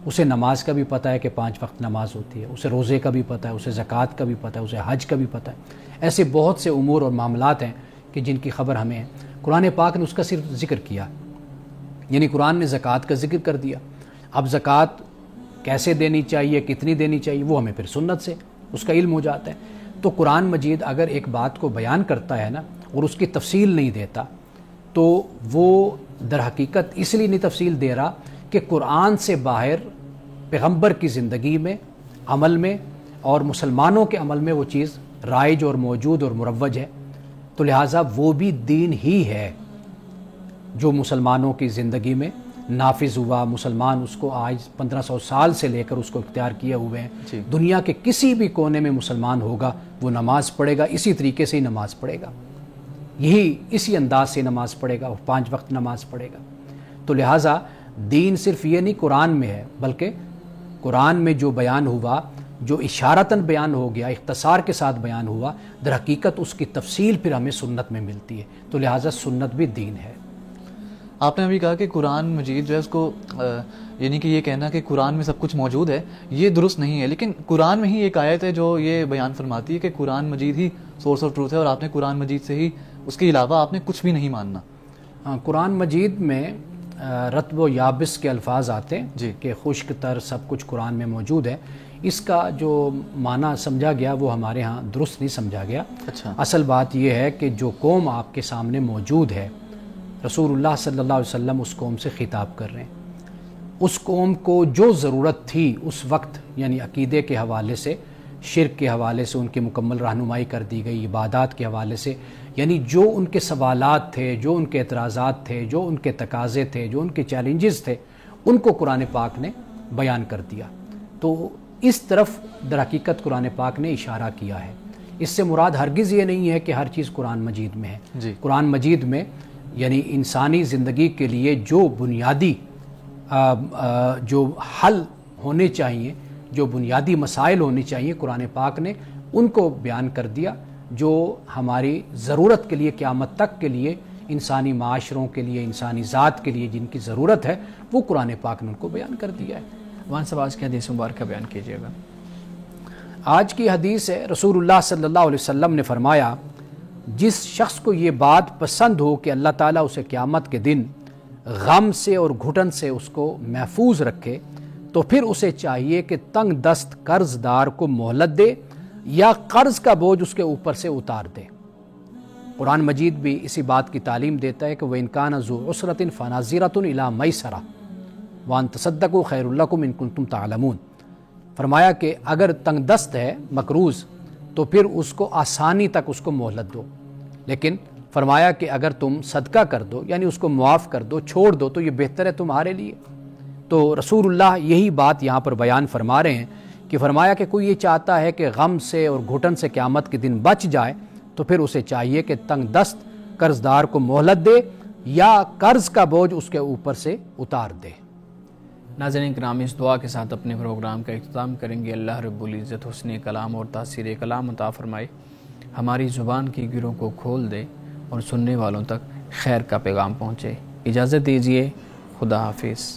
اسے نماز کا بھی پتہ ہے کہ 5 وقت نماز ہوتی ہے، اسے روزے کا بھی پتہ ہے، اسے زکوٰۃ کا بھی پتہ ہے، اسے حج کا بھی پتہ ہے۔ ایسے بہت سے امور اور معاملات ہیں کہ جن کی خبر ہمیں ہے۔ قرآن پاک نے اس کا صرف ذکر کیا، یعنی قرآن نے زکوٰۃ کا ذکر کر دیا۔ اب زکوٰۃ کیسے دینی چاہیے، کتنی دینی چاہیے، وہ ہمیں پھر سنت سے اس کا علم ہو جاتا ہے۔ تو قرآن مجید اگر ایک بات کو بیان کرتا ہے نا اور اس کی تفصیل نہیں دیتا تو وہ در حقیقت اس لیے نہیں تفصیل دے رہا کہ قرآن سے باہر پیغمبر کی زندگی میں، عمل میں اور مسلمانوں کے عمل میں وہ چیز رائج اور موجود اور مروج ہے، تو لہٰذا وہ بھی دین ہی ہے جو مسلمانوں کی زندگی میں نافذ ہوا۔ مسلمان اس کو آج 1500 سال سے لے کر اس کو اختیار کیے ہوئے ہیں۔ دنیا کے کسی بھی کونے میں مسلمان ہوگا وہ نماز پڑھے گا، اسی طریقے سے ہی نماز پڑھے گا، یہی اسی انداز سے نماز پڑھے گا، 5 وقت نماز پڑھے گا۔ تو لہٰذا دین صرف یہ نہیں قرآن میں ہے، بلکہ قرآن میں جو بیان ہوا، جو اشارتاً بیان ہو گیا، اختصار کے ساتھ بیان ہوا، در حقیقت اس کی تفصیل پھر ہمیں سنت میں ملتی ہے۔ تو لہٰذا سنت بھی دین ہے۔ آپ نے ابھی کہا کہ قرآن مجید جو ہے اس کو یعنی کہ یہ کہنا کہ قرآن میں سب کچھ موجود ہے یہ درست نہیں ہے، لیکن قرآن میں ہی ایک آیت ہے جو یہ بیان فرماتی ہے کہ قرآن مجید ہی سورس آف ٹروتھ ہے، اور آپ نے قرآن مجید سے ہی، اس کے علاوہ آپ نے کچھ بھی نہیں ماننا۔ قرآن مجید میں رطب و یابس کے الفاظ آتے ہیں جی، کہ خشک تر سب کچھ قرآن میں موجود ہے۔ اس کا جو معنی سمجھا گیا وہ ہمارے ہاں درست نہیں سمجھا گیا۔ اچھا، اصل بات یہ ہے کہ جو قوم آپ کے سامنے موجود ہے، رسول اللہ صلی اللہ علیہ وسلم اس قوم سے خطاب کر رہے ہیں۔ اس قوم کو جو ضرورت تھی اس وقت، یعنی عقیدے کے حوالے سے، شرک کے حوالے سے ان کی مکمل رہنمائی کر دی گئی، عبادات کے حوالے سے، یعنی جو ان کے سوالات تھے، جو ان کے اعتراضات تھے، جو ان کے تقاضے تھے، جو ان کے چیلنجز تھے، ان کو قرآن پاک نے بیان کر دیا۔ تو اس طرف در حقیقت قرآن پاک نے اشارہ کیا ہے۔ اس سے مراد ہرگز یہ نہیں ہے کہ ہر چیز قرآن مجید میں ہے۔ جی، قرآن مجید میں یعنی انسانی زندگی کے لیے جو بنیادی جو حل ہونے چاہیے، جو بنیادی مسائل ہونے چاہیے، قرآن پاک نے ان کو بیان کر دیا، جو ہماری ضرورت کے لیے، قیامت تک کے لیے، انسانی معاشروں کے لیے، انسانی ذات کے لیے جن کی ضرورت ہے، وہ قرآن پاک نے ان کو بیان کر دیا ہے۔ وہاں سے آج کی حدیث مبارکہ بیان کیجیے گا۔ آج کی حدیث ہے، رسول اللہ صلی اللہ علیہ وسلم نے فرمایا، جس شخص کو یہ بات پسند ہو کہ اللہ تعالیٰ اسے قیامت کے دن غم سے اور گھٹن سے اس کو محفوظ رکھے، تو پھر اسے چاہیے کہ تنگ دست قرض دار کو مہلت دے یا قرض کا بوجھ اس کے اوپر سے اتار دے۔ قرآن مجید بھی اسی بات کی تعلیم دیتا ہے کہ وَإِن كَانَ ذُو عُسْرَةٍ فَنَظِرَةٌ إِلَىٰ مَيْسَرَةٍ وَأَن تَصَدَّقُوا خَيْرٌ لَكُمْ إِن كُنتُمْ تَعْلَمُونَ۔ فرمایا کہ اگر تنگ دست ہے، مقروض، تو پھر اس کو آسانی تک اس کو مہلت دو، لیکن فرمایا کہ اگر تم صدقہ کر دو، یعنی اس کو معاف کر دو، چھوڑ دو، تو یہ بہتر ہے تمہارے لیے۔ تو رسول اللہ یہی بات یہاں پر بیان فرما رہے ہیں کہ فرمایا کہ کوئی یہ چاہتا ہے کہ غم سے اور گھٹن سے قیامت کے دن بچ جائے، تو پھر اسے چاہیے کہ تنگ دست قرض دار کو مہلت دے یا قرض کا بوجھ اس کے اوپر سے اتار دے۔ ناظرین کرام، اس دعا کے ساتھ اپنے پروگرام کا اختتام کریں گے۔ اللہ رب العزت حسن کلام اور تاثیر کلام عطا فرمائے، ہماری زبان کی گروں کو کھول دے اور سننے والوں تک خیر کا پیغام پہنچے۔ اجازت دیجیے، خدا حافظ۔